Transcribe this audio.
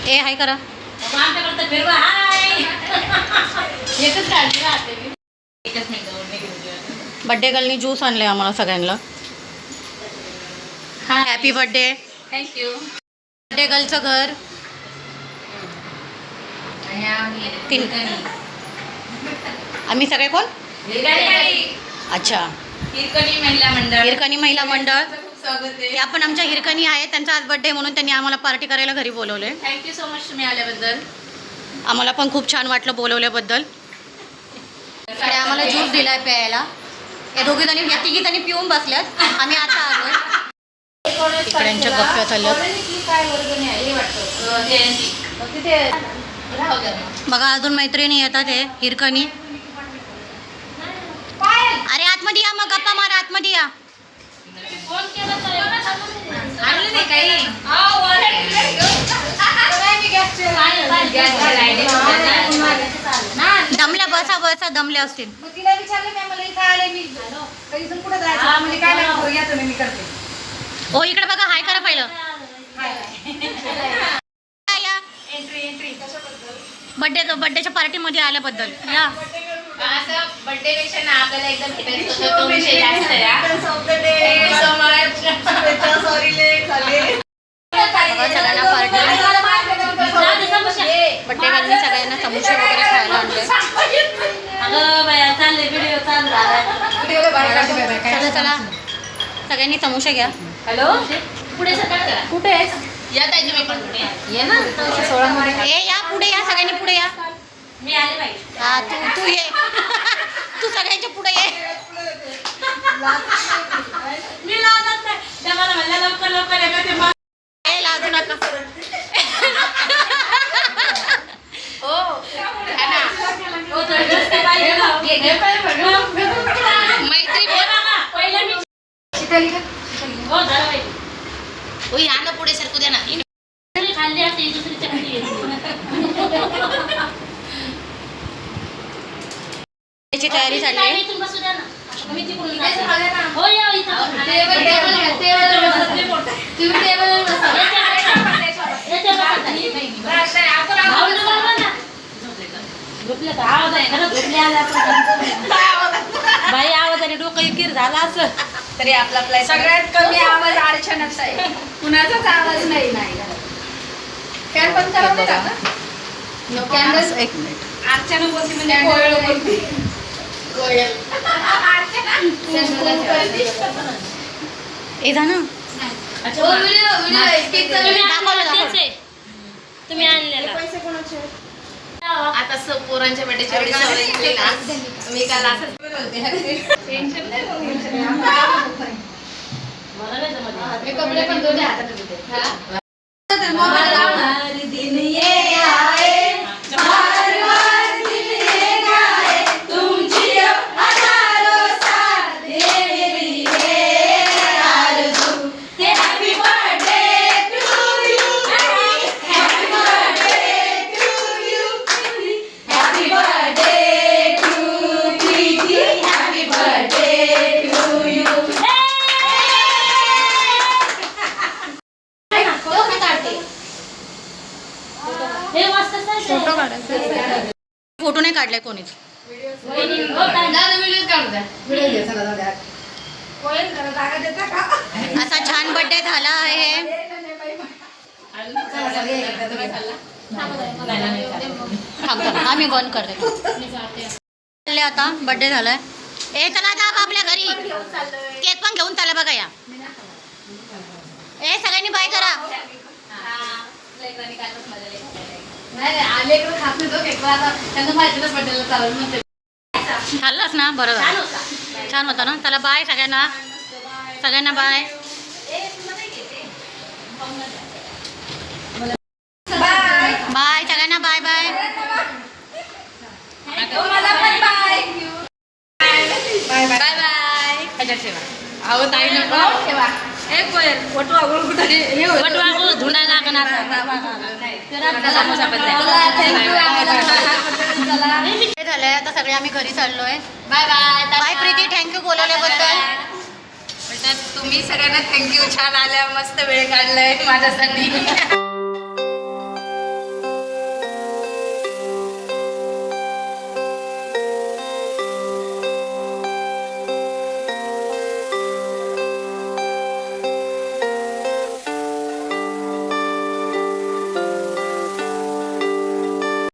ए हाय करा. Birthday गर्लनी juice आणले आम्हाला सगळ्यांना. Happy birthday. थँक्यू. बड्डे गर्लचं घर. आम्ही सगळे कोण? अच्छा, हिरकणी महिला मंडळ. या पण आमच्या हिरकणी आहे. त्यांचा आज बर्थडे म्हणून त्यांनी आम्हाला पार्टी करायला घरी बोलवले. थँक्यू सो मच तुम्ही आल्याबद्दल. आम्हाला पण खूप छान वाटलं बोलवल्याबद्दल. इकडे आम्हाला ज्यूस दिलाय प्यायला. या दोघी जणी या तिघी जणी पिऊन बसल्यात. आम्ही आता आलोय. इकड्यांच्या गप्पा चालल्यात. बघा अजून मैत्रिणी येतात. हे हिरकणी. अरे आतमध्ये या, मग गप्पा मारा. आतमध्ये या. दमल्या. बसा बसा, दमल्या असतील. तिला विचारलं मला इथं आले मी कुठे जायचं म्हणजे काय नाही मी करते. हो इकडे बघा. हाय करा पहिलं. बर्थडेच्या पार्टीमध्ये आल्याबद्दल या. असं बर्थडे पेक्षा ना आपल्याला एकदम भेटायचं होतं. तो विषय जास्त आहे. Thank you so much. Sorry late झाले. सगळ्यांना पार्टी. बड्डे गर्लनी सगळ्यांना समोसे वगैरे खायला आणले. चला चला सगळ्यांनी समोसे घ्या. हॅलो पुढे सकाळ कुठे आहेस? या ताई तुम्ही पण पुढे ये ना. 16 मध्ये ए या पुढे या. सगळ्यांनी पुढे या. मी आले पाहिजे. हा तू ये. तू सगळ्यांच्या पुढे ये. मी लाजत नाही. त्या मला म्हणलं लवकर लवकर येतं ते. ए लाजू नका. हो है ना. हो तर जास्त पाहिजे ना. मैत्री बोला पहिलं मी शिकली का. हो झालं. हो या ना पुढे सरकू द्या ना. खाल्ली असते दुसरी चटणी. त्याची तयारी झाली आहे. हो या इथं तुम्ही टेबलवर बसा. बाई आवाजाने डोकं इकीर झाला असं तरी आपला सगळ्यात कमी आवाज अर्चनाचा आहे. कुणाचाच आवाज नाही. फॅन बंद करावं का? कॅन्डल. एक मिनिट. अर्चना बोलते म्हणजे कोयल बोलते. कोयल. ए जा ना. तुम्ही आणलेला पैसे कोणाचे? आता पोरांच्या बड्डेची एवढी सवय झाली ना. मी काल असंच टेन्शन मी कपडे पण दोन्ही हातात होते. फोटो नाही काढले कोणीच. असा छान बर्थडे झाला आहे. आम्ही बंद करते. आता बर्थडे झालाय. ए चला जा आपल्या घरी. केक पण घेऊन चला बघा या. ए सगळ्यांनी बाय करा. खाल्लंच ना. बरं झालं. छान होतं ना. चला बाय सगळ्यांना. सगळ्यांना बाय. बाय सगळ्यांना. Bye bye. Bye bye. अहो ताई नको ठेवा. एक धुंडा लागणार. झालंय आता सगळे आम्ही घरी चाललोय. Bye bye. Bye Preeti. Thank you बोलवल्याबद्दल. तुम्ही सगळ्यांना थँक्यू. छान आल्या. मस्त वेळ काढलाय माझ्यासाठी.